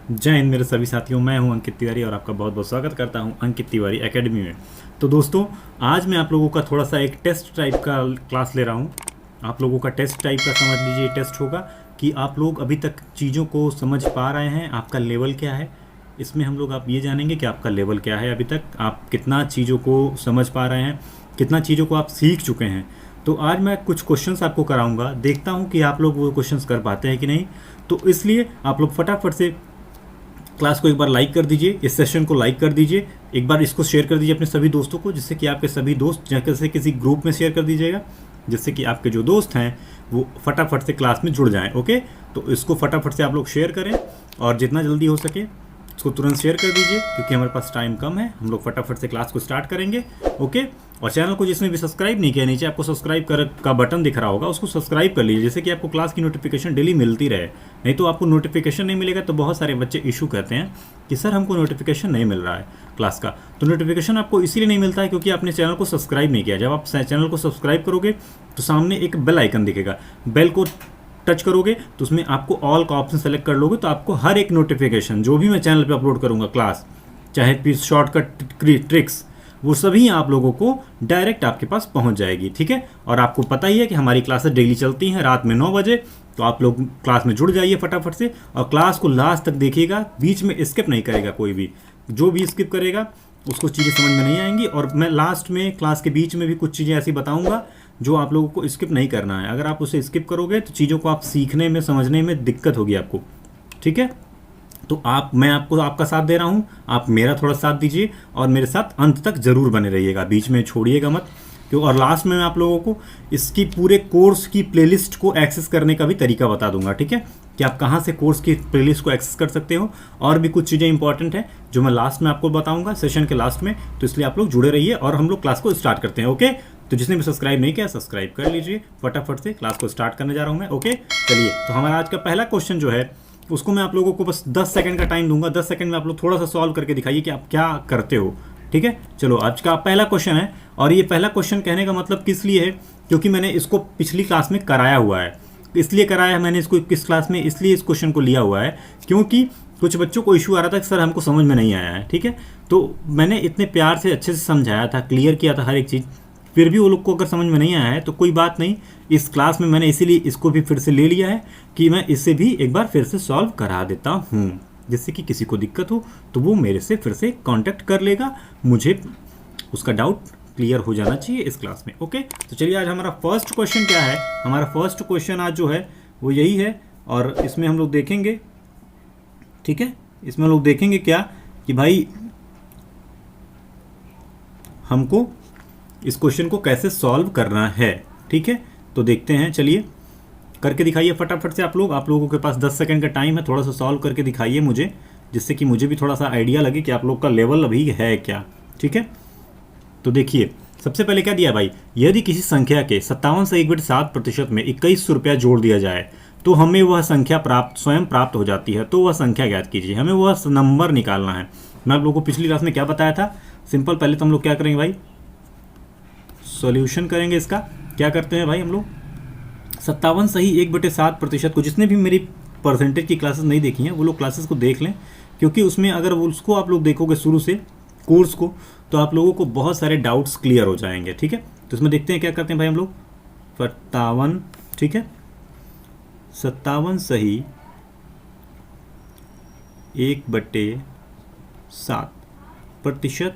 जय हिंद मेरे सभी साथियों, मैं हूं अंकित तिवारी और आपका बहुत बहुत स्वागत करता हूं अंकित तिवारी एकेडमी में। तो दोस्तों, आज मैं आप लोगों का थोड़ा सा एक टेस्ट टाइप का क्लास ले रहा हूं। आप लोगों का टेस्ट टाइप का समझ लीजिए टेस्ट होगा कि आप लोग अभी तक चीज़ों को समझ पा रहे हैं, आपका लेवल क्या है। इसमें हम लोग आप ये जानेंगे कि आपका लेवल क्या है, अभी तक आप कितना चीज़ों को समझ पा रहे हैं, कितना चीज़ों को आप सीख चुके हैं। तो आज मैं कुछ क्वेश्चंस आपको कराऊंगा, देखता हूं कि आप लोग वो क्वेश्चंस कर पाते हैं कि नहीं। तो इसलिए आप लोग फटाफट से क्लास को एक बार लाइक कर दीजिए, इस सेशन को लाइक कर दीजिए, एक बार इसको शेयर कर दीजिए अपने सभी दोस्तों को, जिससे कि आपके सभी दोस्त जैसे किसी ग्रुप में शेयर कर दीजिएगा, जिससे कि आपके जो दोस्त हैं वो फटाफट से क्लास में जुड़ जाएं। ओके, तो इसको फटाफट से आप लोग शेयर करें और जितना जल्दी हो सके इसको तुरंत शेयर कर दीजिए, क्योंकि हमारे पास टाइम कम है। हम लोग फटाफट से क्लास को स्टार्ट करेंगे। ओके, और चैनल को जिसने भी सब्सक्राइब नहीं किया, नीचे आपको सब्सक्राइब कर का बटन दिख रहा होगा, उसको सब्सक्राइब कर लीजिए, जैसे कि आपको क्लास की नोटिफिकेशन डेली मिलती रहे। नहीं तो आपको नोटिफिकेशन नहीं मिलेगा तो बहुत सारे बच्चे इशू करते हैं कि सर हमको नोटिफिकेशन नहीं मिल रहा है क्लास का। तो नोटिफिकेशन आपको इसीलिए नहीं मिलता है क्योंकि आपने चैनल को सब्सक्राइब नहीं किया। जब आप चैनल को सब्सक्राइब करोगे तो सामने एक बेल आइकन दिखेगा, बेल को टच करोगे तो उसमें आपको ऑल का ऑप्शन सेलेक्ट कर लोगे, तो आपको हर एक नोटिफिकेशन जो भी मैं चैनल पे अपलोड करूँगा क्लास, चाहे फिर शॉर्टकट ट्रिक्स, वो सभी आप लोगों को डायरेक्ट आपके पास पहुंच जाएगी। ठीक है, और आपको पता ही है कि हमारी क्लासेस डेली चलती हैं रात में 9 बजे, तो आप लोग क्लास में जुड़ जाइए फटाफट से और क्लास को लास्ट तक देखिएगा, बीच में स्किप नहीं करेगा कोई भी। जो भी स्किप करेगा उसको चीज़ें समझ में नहीं आएंगी, और मैं लास्ट में क्लास के बीच में भी कुछ चीज़ें ऐसी बताऊंगा जो आप लोगों को स्किप नहीं करना है। अगर आप उसे स्किप करोगे तो चीज़ों को आप सीखने में समझने में दिक्कत होगी आपको। ठीक है, तो मैं आपको आपका साथ दे रहा हूं, आप मेरा थोड़ा साथ दीजिए और मेरे साथ अंत तक जरूर बने रहिएगा, बीच में छोड़िएगा मत। क्यों, और लास्ट में मैं आप लोगों को इसकी पूरे कोर्स की प्लेलिस्ट को एक्सेस करने का भी तरीका बता दूंगा। ठीक है, कि आप कहां से कोर्स की प्लेलिस्ट को एक्सेस कर सकते हो, और भी कुछ चीज़ें इंपॉर्टेंट है जो मैं लास्ट में आपको बताऊंगा सेशन के लास्ट में। तो इसलिए आप लोग जुड़े रहिए और हम लोग क्लास को स्टार्ट करते हैं। ओके, तो जिसने भी सब्सक्राइब नहीं किया सब्सक्राइब कर लीजिए, फटाफट से क्लास को स्टार्ट करने जा रहा हूँ मैं। ओके, चलिए, तो हमारा आज का पहला क्वेश्चन जो है उसको मैं आप लोगों को बस 10 सेकंड का टाइम दूंगा। 10 सेकंड में आप लोग थोड़ा सा सॉल्व करके दिखाइए कि आप क्या करते हो। ठीक है, चलो, आज का पहला क्वेश्चन है, और ये पहला क्वेश्चन कहने का मतलब किस लिए है, क्योंकि मैंने इसको पिछली क्लास में कराया हुआ है। इसलिए कराया है मैंने इसको किस क्लास में, इसलिए इस क्वेश्चन को लिया हुआ है क्योंकि कुछ बच्चों को इशू आ रहा था कि सर हमको समझ में नहीं आया है। ठीक है, तो मैंने इतने प्यार से अच्छे से समझाया था, क्लियर किया था हर एक चीज़, फिर भी वो लोग को अगर समझ में नहीं आया है तो कोई बात नहीं। इस क्लास में मैंने इसीलिए इसको भी फिर से ले लिया है कि मैं इसे भी एक बार फिर से सॉल्व करा देता हूँ, जिससे कि किसी को दिक्कत हो तो वो मेरे से फिर से कांटेक्ट कर लेगा, मुझे उसका डाउट क्लियर हो जाना चाहिए इस क्लास में। ओके, तो चलिए, आज हमारा फर्स्ट क्वेश्चन क्या है। हमारा फर्स्ट क्वेश्चन आज जो है वो यही है, और इसमें हम लोग देखेंगे, ठीक है, इसमें हम लोग देखेंगे क्या कि भाई हमको इस क्वेश्चन को कैसे सॉल्व करना है। ठीक है, तो देखते हैं, चलिए करके दिखाइए फटाफट से। आप लोगों के पास 10 सेकंड का टाइम है, थोड़ा सा सॉल्व करके दिखाइए मुझे, जिससे कि मुझे भी थोड़ा सा आइडिया लगे कि आप लोग का लेवल अभी है क्या। ठीक है, तो देखिए, सबसे पहले क्या दिया भाई, यदि किसी संख्या के 57 से 1/7% में 21 रुपया जोड़ दिया जाए तो हमें वह संख्या स्वयं प्राप्त हो जाती है। तो वह संख्या ज्ञात कीजिए, हमें वह नंबर निकालना है। मैं आप लोगों को पिछली क्लास में क्या बताया था, सिंपल, पहले तो हम लोग क्या करेंगे भाई, सॉल्यूशन करेंगे इसका। क्या करते हैं भाई हम लोग, 57 सही 1/7% को, जिसने भी मेरी परसेंटेज की क्लासेस नहीं देखी हैं वो लोग क्लासेस को देख लें, क्योंकि उसमें अगर उसको आप लोग देखोगे शुरू से कोर्स को तो आप लोगों को बहुत सारे डाउट्स क्लियर हो जाएंगे। ठीक है, तो इसमें देखते हैं क्या करते हैं भाई हम लोग, 57, ठीक है, 57 सही 1/7%,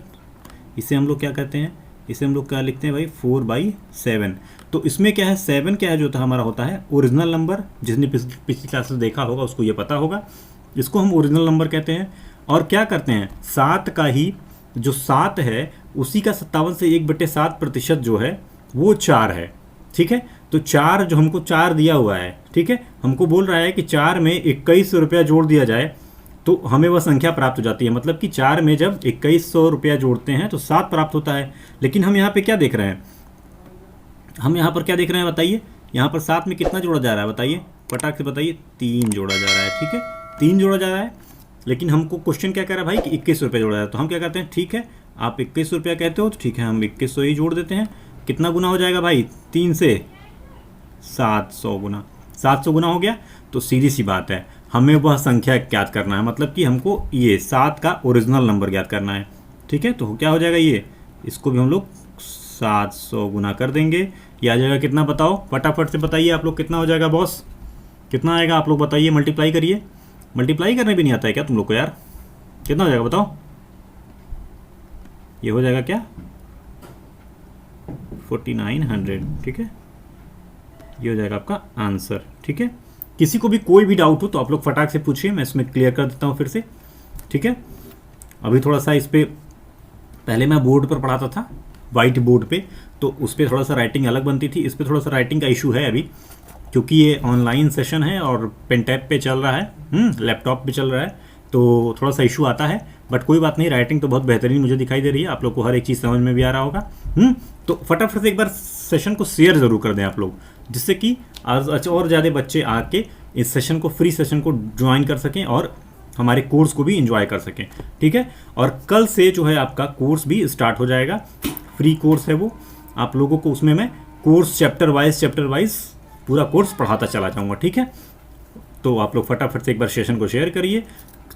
इसे हम लोग क्या कहते हैं, इसे हम लोग क्या लिखते हैं भाई, 4/7। तो इसमें क्या है, 7 क्या है जो हमारा होता है ओरिजिनल नंबर, जिसने पिछली क्लास में देखा होगा उसको ये पता होगा, इसको हम ओरिजिनल नंबर कहते हैं। और क्या करते हैं, 7 का ही जो 7 है उसी का 57 से 1/7% जो है वो 4 है। ठीक है, तो 4 जो हमको 4 दिया हुआ है, ठीक है, हमको बोल रहा है कि 4 में 21 रुपया जोड़ दिया जाए तो हमें वह संख्या प्राप्त हो जाती है। मतलब कि 4 में जब 2100 रुपया जोड़ते हैं तो 7 प्राप्त होता है। लेकिन हम यहाँ पे क्या देख रहे हैं, हम यहाँ पर क्या देख रहे हैं बताइए, यहाँ पर 7 में कितना जोड़ा जा रहा है बताइए, फटाक से बताइए, 3 जोड़ा जा रहा है। ठीक है, 3 जोड़ा जा रहा है, लेकिन हमको क्वेश्चन क्या कह रहा है भाई कि 21 रुपया जोड़ा जा रहा है। तो हम क्या कहते हैं, ठीक है, आप 21 रुपया कहते हो तो ठीक है, हम 2100 ही जोड़ देते हैं। कितना गुना हो जाएगा भाई, 3 से 700 गुना, 700 गुना हो गया। तो सीधी सी बात है, हमें वह संख्या ज्ञात करना है, मतलब कि हमको ये 7 का ओरिजिनल नंबर ज्ञात करना है। ठीक है, तो क्या हो जाएगा ये, इसको भी हम लोग 700 गुना कर देंगे। ये आ जाएगा कितना बताओ, फटाफट से बताइए आप लोग, कितना हो जाएगा बॉस, कितना आएगा आप लोग बताइए, मल्टीप्लाई करिए। मल्टीप्लाई करने भी नहीं आता है क्या तुम लोग को यार, कितना हो जाएगा बताओ। ये हो जाएगा क्या 4900। ठीक है, ये हो जाएगा आपका आंसर। ठीक है, किसी को भी कोई भी डाउट हो तो आप लोग फटाक से पूछिए, मैं इसमें क्लियर कर देता हूँ फिर से। ठीक है, अभी थोड़ा सा इस पर, पहले मैं बोर्ड पर पढ़ाता था वाइट बोर्ड पे, तो उस पर थोड़ा सा राइटिंग अलग बनती थी, इस पर थोड़ा सा राइटिंग का इशू है अभी, क्योंकि ये ऑनलाइन सेशन है और पेन टैब पे चल रहा है, लैपटॉप पे चल रहा है, तो थोड़ा सा इशू आता है। बट कोई बात नहीं, राइटिंग तो बहुत बेहतरीन मुझे दिखाई दे रही है, आप लोग को हर एक चीज़ समझ में भी आ रहा होगा। तो फटाफट से एक बार सेशन को शेयर ज़रूर कर दें आप लोग, जिससे कि आज और ज़्यादा बच्चे आके इस सेशन को, फ्री सेशन को ज्वाइन कर सकें और हमारे कोर्स को भी इंजॉय कर सकें। ठीक है, और कल से जो है आपका कोर्स भी स्टार्ट हो जाएगा, फ्री कोर्स है वो, आप लोगों को उसमें मैं कोर्स चैप्टर वाइज पूरा कोर्स पढ़ाता चला जाऊँगा। ठीक है, तो आप लोग फटाफट से एक बार सेशन को शेयर करिए,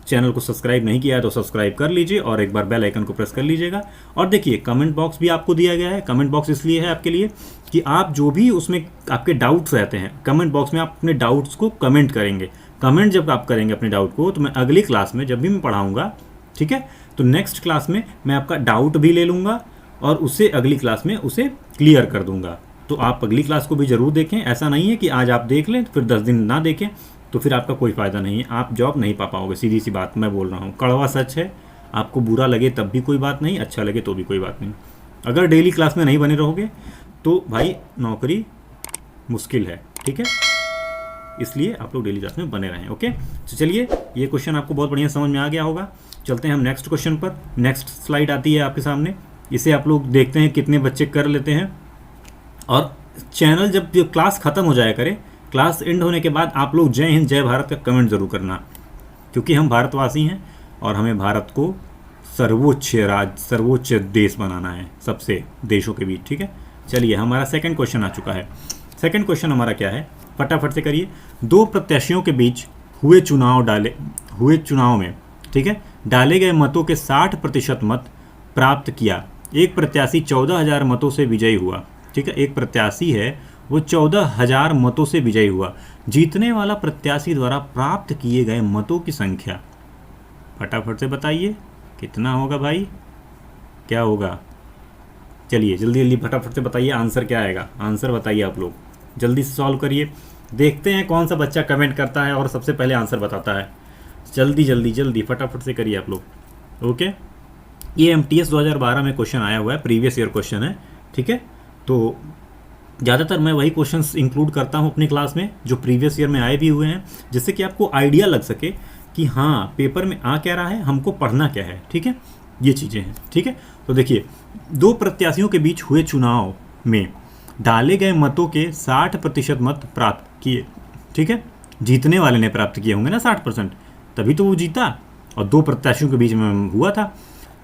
चैनल को सब्सक्राइब नहीं किया है तो सब्सक्राइब कर लीजिए और एक बार बेल आइकन को प्रेस कर लीजिएगा। और देखिए कमेंट बॉक्स भी आपको दिया गया है, कमेंट बॉक्स इसलिए है आपके लिए कि आप जो भी उसमें आपके डाउट्स रहते हैं, कमेंट बॉक्स में आप अपने डाउट्स को कमेंट करेंगे। कमेंट जब आप करेंगे अपने डाउट को, तो मैं अगली क्लास में जब भी मैं पढ़ाऊँगा, ठीक है, तो नेक्स्ट क्लास में मैं आपका डाउट भी ले लूँगा और उससे अगली क्लास में उसे क्लियर कर दूँगा। तो आप अगली क्लास को भी ज़रूर देखें, ऐसा नहीं है कि आज आप देख लें फिर 10 दिन ना देखें, तो फिर आपका कोई फ़ायदा नहीं है, आप जॉब नहीं पा पाओगे। सीधी सी बात मैं बोल रहा हूँ, कड़वा सच है। आपको बुरा लगे तब भी कोई बात नहीं, अच्छा लगे तो भी कोई बात नहीं। अगर डेली क्लास में नहीं बने रहोगे तो भाई नौकरी मुश्किल है। ठीक है, इसलिए आप लोग डेली क्लास में बने रहें। ओके, तो चलिए, ये क्वेश्चन आपको बहुत बढ़िया समझ में आ गया होगा। चलते हैं हम नेक्स्ट क्वेश्चन पर। नेक्स्ट स्लाइड आती है आपके सामने, इसे आप लोग देखते हैं कितने बच्चे कर लेते हैं। और चैनल जब क्लास ख़त्म हो जाया करे, क्लास एंड होने के बाद आप लोग जय हिंद जय भारत का कमेंट ज़रूर करना, क्योंकि हम भारतवासी हैं और हमें भारत को सर्वोच्च देश बनाना है सबसे देशों के बीच। ठीक है, चलिए हमारा सेकंड क्वेश्चन आ चुका है। सेकंड क्वेश्चन हमारा क्या है, फटाफट से करिए। दो प्रत्याशियों के बीच हुए चुनाव में, ठीक है, डाले गए मतों के 60% मत प्राप्त किया। एक प्रत्याशी 14,000 मतों से विजयी हुआ। ठीक है, एक प्रत्याशी है वो 14,000 मतों से विजयी हुआ। जीतने वाला प्रत्याशी द्वारा प्राप्त किए गए मतों की संख्या फटाफट से बताइए कितना होगा भाई, क्या होगा। चलिए जल्दी जल्दी फटाफट से बताइए, आंसर क्या आएगा, आंसर बताइए आप लोग, जल्दी से सॉल्व करिए। देखते हैं कौन सा बच्चा कमेंट करता है और सबसे पहले आंसर बताता है। जल्दी जल्दी जल्दी फटाफट से करिए आप लोग। ओके, ये MTS 2012 में क्वेश्चन आया हुआ है, प्रीवियस ईयर क्वेश्चन है। ठीक है, तो ज़्यादातर मैं वही क्वेश्चंस इंक्लूड करता हूँ अपनी क्लास में जो प्रीवियस ईयर में आए भी हुए हैं, जिससे कि आपको आइडिया लग सके कि हाँ पेपर में आ क्या रहा है, हमको पढ़ना क्या है। ठीक है, ये चीज़ें हैं। ठीक है, तो देखिए, दो प्रत्याशियों के बीच हुए चुनाव में डाले गए मतों के 60% मत प्राप्त किए। ठीक है, जीतने वाले ने प्राप्त किए होंगे ना 60%, तभी तो वो जीता, और दो प्रत्याशियों के बीच में हुआ था।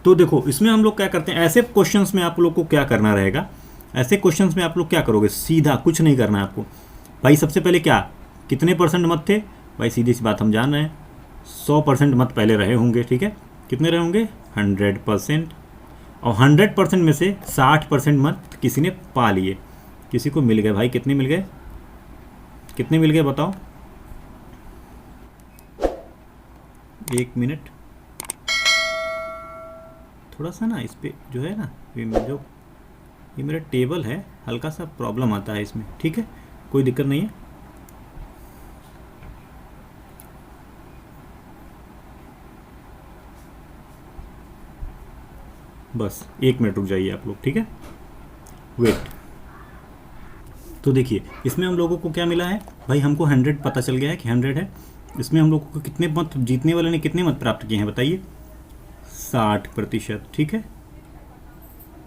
तो देखो इसमें हम लोग क्या करते हैं, ऐसे क्वेश्चंस में आप लोग को क्या करना रहेगा, ऐसे क्वेश्चंस में आप लोग क्या करोगे, सीधा कुछ नहीं करना है आपको भाई। सबसे पहले क्या, कितने % मत थे भाई, सीधी सी बात हम जान रहे हैं 100% मत पहले रहे होंगे। ठीक है, कितने रहे होंगे 100%, और 100% में से 60% मत किसी ने पा लिए, किसी को मिल गए भाई। कितने मिल गए, कितने मिल गए बताओ, 1 मिनट, थोड़ा सा ना इस पर जो है ना, ये मेरा टेबल है, हल्का सा प्रॉब्लम आता है इसमें। ठीक है, कोई दिक्कत नहीं है। बस 1 मिनट रुक जाइए आप लोग। ठीक है, वेट। तो देखिए इसमें हम लोगों को क्या मिला है भाई, हमको 100 पता चल गया है कि 100 है। इसमें हम लोगों को कितने मत, जीतने वाले ने कितने मत प्राप्त किए हैं बताइए, 60%। ठीक है,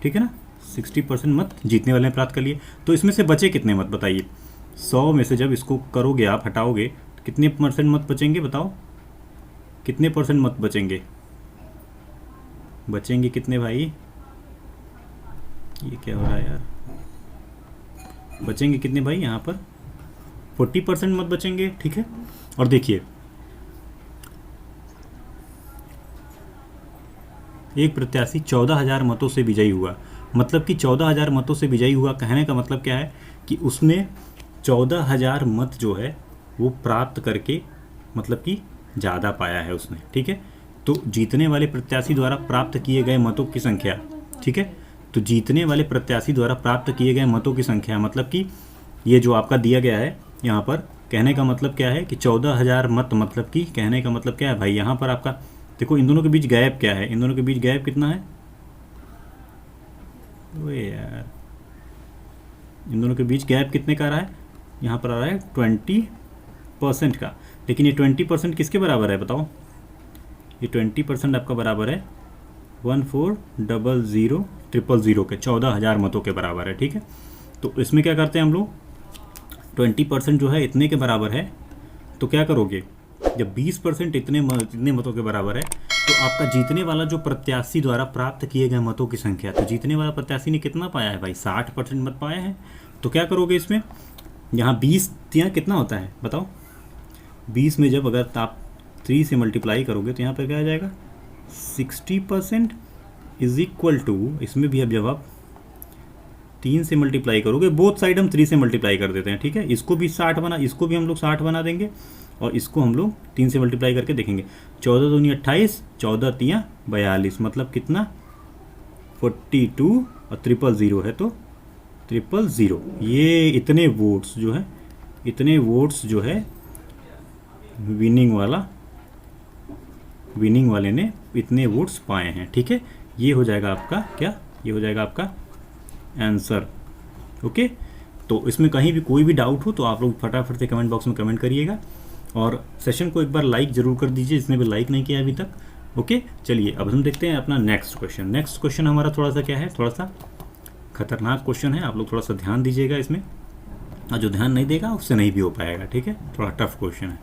ठीक है ना, 60% मत जीतने वाले ने प्राप्त कर लिए। तो इसमें से बचे कितने मत बताइए, 100 में से जब इसको करोगे आप, हटाओगे, तो कितने % मत बचेंगे बताओ, कितने % मत बचेंगे, बचेंगे कितने भाई, ये क्या हो रहा है यार, बचेंगे कितने भाई यहाँ पर, 40% मत बचेंगे। ठीक है, और देखिए एक प्रत्याशी 14,000 मतों से विजयी हुआ। मतलब कि 14,000 मतों से विजयी हुआ, कहने का मतलब क्या है कि उसने 14,000 मत जो है वो प्राप्त करके मतलब कि ज़्यादा पाया है उसने, ठीक है। तो जीतने वाले प्रत्याशी द्वारा प्राप्त किए गए मतों की संख्या, ठीक है। तो जीतने वाले प्रत्याशी द्वारा प्राप्त किए गए मतों की संख्या मतलब कि ये जो आपका दिया गया है यहाँ पर, कहने का मतलब क्या है कि 14,000 मत, मतलब कि कहने का मतलब क्या है भाई, यहाँ पर आपका देखो इन दोनों के बीच गैप क्या है, इन दोनों के बीच गैप कितना है, ओए यार, इन दोनों के बीच गैप कितने का आ रहा है, यहाँ पर आ रहा है 20% का। लेकिन ये 20% किसके बराबर है बताओ, ये 20% आपका बराबर है 14,00,000 के, 14,000 मतों के बराबर है, ठीक है। तो इसमें क्या करते हैं हम लोग, 20% जो है इतने के बराबर है, तो क्या करोगे, जब 20% इतने मतों के बराबर है तो आपका जीतने वाला जो प्रत्याशी द्वारा प्राप्त किए गए मतों की संख्या, तो जीतने वाला प्रत्याशी ने कितना पाया है भाई, 60% मत पाए हैं। तो क्या करोगे इसमें, यहाँ 20 यहाँ कितना होता है बताओ, 20 में जब अगर आप 3 से मल्टीप्लाई करोगे तो यहाँ पर क्या आ जाएगा, 60% इज इक्वल टू, इसमें भी अब जब आप 3 से मल्टीप्लाई करोगे, बोथ साइड हम 3 से मल्टीप्लाई कर देते हैं, ठीक है। इसको भी 60 बना, इसको भी हम लोग 60 बना देंगे और इसको हम लोग 3 से मल्टीप्लाई करके देखेंगे। 14 दूनी 28, 14 तियाँ 42, मतलब कितना 42 और 000 है तो 000। ये इतने वोट्स जो है, इतने वोट्स जो है विनिंग वाले ने इतने वोट्स पाए हैं, ठीक है। ये हो जाएगा आपका क्या, ये हो जाएगा आपका आंसर, ओके। तो इसमें कहीं भी कोई भी डाउट हो तो आप लोग फटाफट से कमेंट बॉक्स में कमेंट करिएगा और सेशन को एक बार लाइक ज़रूर कर दीजिए जिसने भी लाइक नहीं किया अभी तक, ओके। चलिए अब हम देखते हैं अपना नेक्स्ट क्वेश्चन। नेक्स्ट क्वेश्चन हमारा थोड़ा सा क्या है, थोड़ा सा खतरनाक क्वेश्चन है, आप लोग थोड़ा सा ध्यान दीजिएगा इसमें, और जो ध्यान नहीं देगा उससे नहीं भी हो पाएगा, ठीक है। थोड़ा टफ क्वेश्चन है।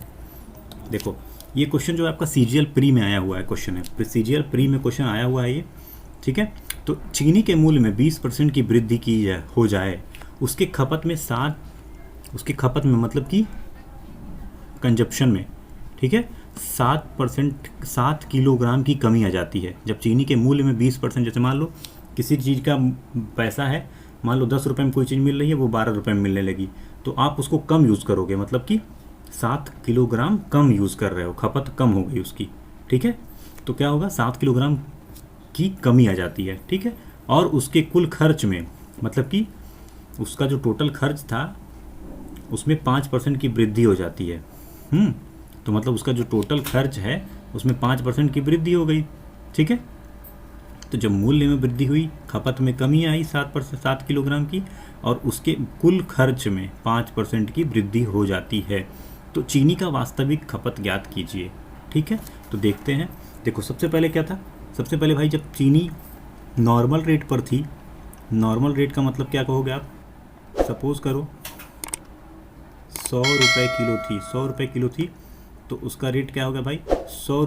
देखो ये क्वेश्चन जो आपका CGL प्री में आया हुआ है क्वेश्चन है, CGL प्री में क्वेश्चन आया हुआ है ये, ठीक है। तो चीनी के मूल्य में 20% की वृद्धि की हो जाए, उसके खपत में मतलब कि कंजप्शन में, ठीक है, 7 किलोग्राम की कमी आ जाती है। जब चीनी के मूल्य में 20%, जैसे मान लो किसी चीज़ का पैसा है, मान लो 10 रुपये में कोई चीज़ मिल रही है, वो 12 रुपये में मिलने लगी, तो आप उसको कम यूज़ करोगे, मतलब कि 7 किलोग्राम कम यूज़ कर रहे हो, खपत कम हो गई उसकी, ठीक है। तो क्या होगा, 7 किलोग्राम की कमी आ जाती है, ठीक है। और उसके कुल खर्च में, मतलब कि उसका जो टोटल खर्च था उसमें 5% की वृद्धि हो जाती है। तो मतलब उसका जो टोटल खर्च है उसमें 5% की वृद्धि हो गई, ठीक है। तो जब मूल्य में वृद्धि हुई, खपत में कमी आई 7 किलोग्राम की, और उसके कुल खर्च में 5% की वृद्धि हो जाती है। तो चीनी का वास्तविक खपत ज्ञात कीजिए, ठीक है। तो देखते हैं, देखो सबसे पहले क्या था, सबसे पहले भाई जब चीनी नॉर्मल रेट पर थी, नॉर्मल रेट का मतलब क्या कहोगे आप, सपोज करो 100 रुपये किलो थी, 100 रुपये किलो थी, तो उसका रेट क्या होगा भाई, 100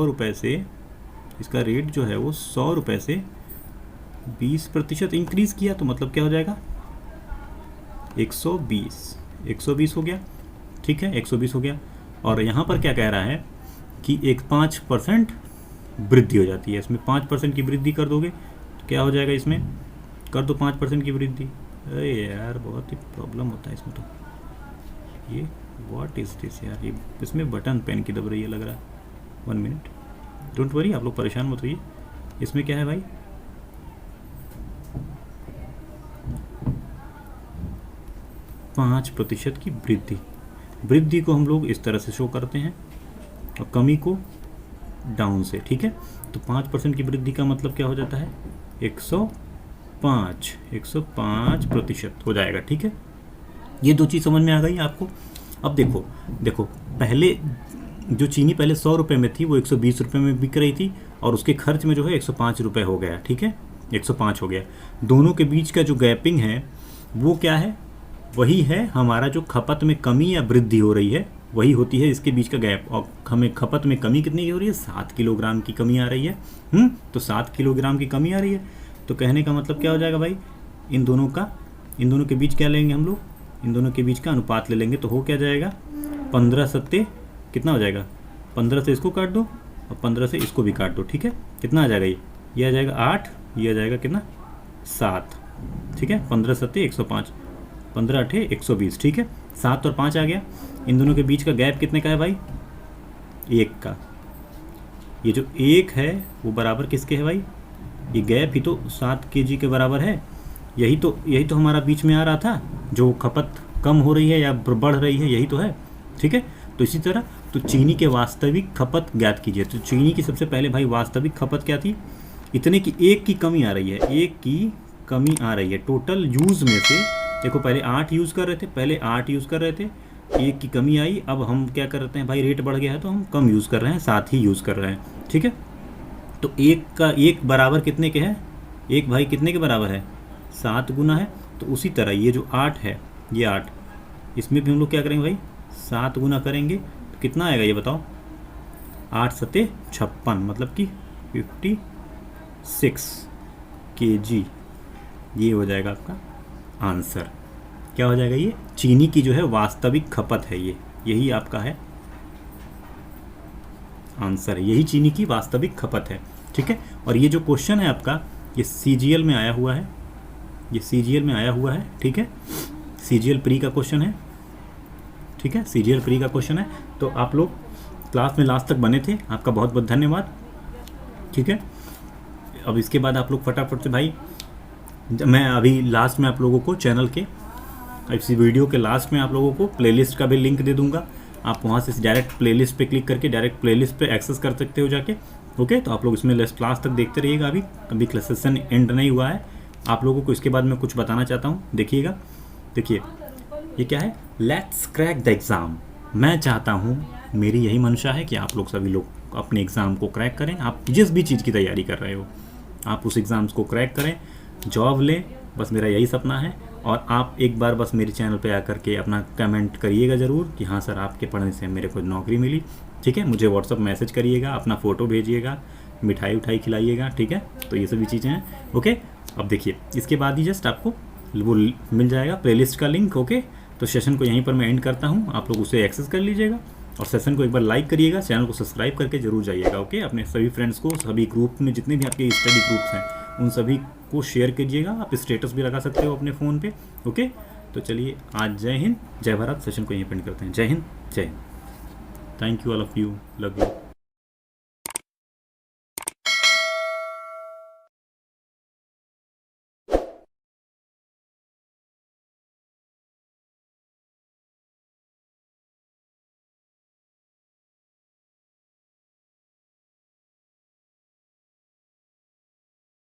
रुपये से इसका रेट जो है वो 100 रुपये से 20% इंक्रीज़ किया, तो मतलब क्या हो जाएगा 120 हो गया, ठीक है, 120 हो गया। और यहाँ पर क्या कह रहा है कि एक 5% वृद्धि हो जाती है, इसमें 5% की वृद्धि कर दोगे तो क्या हो जाएगा, इसमें कर दो 5% की वृद्धि। अरे यार बहुत ही प्रॉब्लम होता है इसमें, तो ये व्हाट इज़ दिस यार, ये इसमें बटन पेन की दब रही है लग रहा है। 1 मिनट, डोंट वरी, आप लोग परेशान मत होइए। इसमें क्या है भाई, पाँच प्रतिशत की वृद्धि को हम लोग इस तरह से शो करते हैं और कमी को डाउन से, ठीक है। तो 5% की वृद्धि का मतलब क्या हो जाता है, 105% हो जाएगा, ठीक है। ये दो चीज़ समझ में आ गई आपको। अब देखो पहले जो चीनी पहले 100 रुपये में थी वो 120 रुपये में बिक रही थी, और उसके खर्च में जो है 105 रुपये हो गया, ठीक है, 105 हो गया। दोनों के बीच का जो गैपिंग है वो क्या है, वही है हमारा जो खपत में कमी या वृद्धि हो रही है, वही होती है इसके बीच का गैप। और हमें खपत में कमी कितनी की हो रही है, 7 किलोग्राम की कमी आ रही है। तो 7 किलोग्राम की कमी आ रही है, तो कहने का मतलब क्या हो जाएगा भाई, इन दोनों के बीच क्या लेंगे हम लोग, इन दोनों के बीच का अनुपात ले लेंगे, तो हो क्या जाएगा 15 सत्ते कितना हो जाएगा, 15 से इसको काट दो और 15 से इसको भी काट दो, ठीक है। कितना आ जाएगा ये आ जाएगा 8, ये आ जाएगा कितना 7, ठीक है। 15 सत्ते 105, 15 अठे 120, ठीक है। 7 और 5 आ गया। इन दोनों के बीच का गैप कितने का है भाई, 1 का। ये जो 1 है वो बराबर किसके है भाई, ये गैप ही तो 7 kg के बराबर है। यही तो हमारा बीच में आ रहा था, जो खपत कम हो रही है या बढ़ रही है, यही तो है, ठीक है। तो इसी तरह तो चीनी के वास्तविक खपत ज्ञात कीजिए। तो चीनी की सबसे पहले भाई वास्तविक खपत क्या थी, इतने की 1 की कमी आ रही है, 1 की कमी आ रही है टोटल यूज़ में से। देखो पहले 8 यूज़ कर रहे थे, 1 की कमी आई। अब हम क्या करते हैं भाई, रेट बढ़ गया है तो हम कम यूज़ कर रहे हैं, 7 ही यूज़ कर रहे हैं, ठीक है। तो 1 बराबर कितने के है, 1 भाई कितने के बराबर है, 7 गुना है। तो उसी तरह ये जो 8 है, ये 8, इसमें भी हम लोग क्या करेंगे भाई, 7 गुना करेंगे तो कितना आएगा ये बताओ, 8 सत्ते 56, मतलब कि 56 kg। ये हो जाएगा आपका आंसर। क्या हो जाएगा, ये चीनी की जो है वास्तविक खपत है, यही आपका है आंसर है, यही चीनी की वास्तविक खपत है, ठीक है। और ये जो क्वेश्चन है आपका, ये CGL में आया हुआ है, ठीक है। CGL प्री का क्वेश्चन है, ठीक है, CGL प्री का क्वेश्चन है। तो आप लोग क्लास में लास्ट तक बने थे, आपका बहुत बहुत धन्यवाद, ठीक है। अब इसके बाद आप लोग फटाफट से भाई, मैं अभी लास्ट में आप लोगों को चैनल के, इस वीडियो के लास्ट में आप लोगों को प्लेलिस्ट का भी लिंक दे दूंगा। आप वहाँ से डायरेक्ट प्लेलिस्ट पे क्लिक करके डायरेक्ट प्लेलिस्ट पे एक्सेस कर सकते हो जाके, ओके। तो आप लोग इसमें क्लास तक देखते रहिएगा। अभी सेशन एंड नहीं हुआ है। आप लोगों को इसके बाद मैं कुछ बताना चाहता हूँ, देखिएगा। देखिए ये क्या है, लेट्स क्रैक द एग्ज़ाम। मैं चाहता हूँ, मेरी यही मंशा है कि आप लोग सभी लोग अपने एग्ज़ाम को क्रैक करें। आप जिस भी चीज़ की तैयारी कर रहे हो, आप उस एग्ज़ाम्स को क्रैक करें, जॉब लें, बस मेरा यही सपना है। और आप एक बार बस मेरे चैनल पे आकर के अपना कमेंट करिएगा ज़रूर कि हाँ सर आपके पढ़ने से मेरे को नौकरी मिली, ठीक है। मुझे व्हाट्सअप मैसेज करिएगा, अपना फ़ोटो भेजिएगा, मिठाई उठाई खिलाइएगा, ठीक है। तो ये सभी चीज़ें हैं, ओके। अब देखिए इसके बाद ही जस्ट आपको वो मिल जाएगा प्लेलिस्ट का लिंक, ओके। तो सेशन को यहीं पर मैं एंड करता हूँ, आप लोग उसे एक्सेस कर लीजिएगा और सेशन को एक बार लाइक करिएगा, चैनल को सब्सक्राइब करके जरूर जाइएगा, ओके। अपने सभी फ्रेंड्स को, सभी ग्रुप में जितने भी आपके स्टडी ग्रुप्स हैं उन सभी को शेयर कीजिएगा। आप स्टेटस भी लगा सकते हो अपने फ़ोन पे, ओके। तो चलिए आज जय हिंद, जय भारत। सेशन को यहीं पे एंड करते हैं। जय हिंद, जय Hind. Thank you all of you, love you.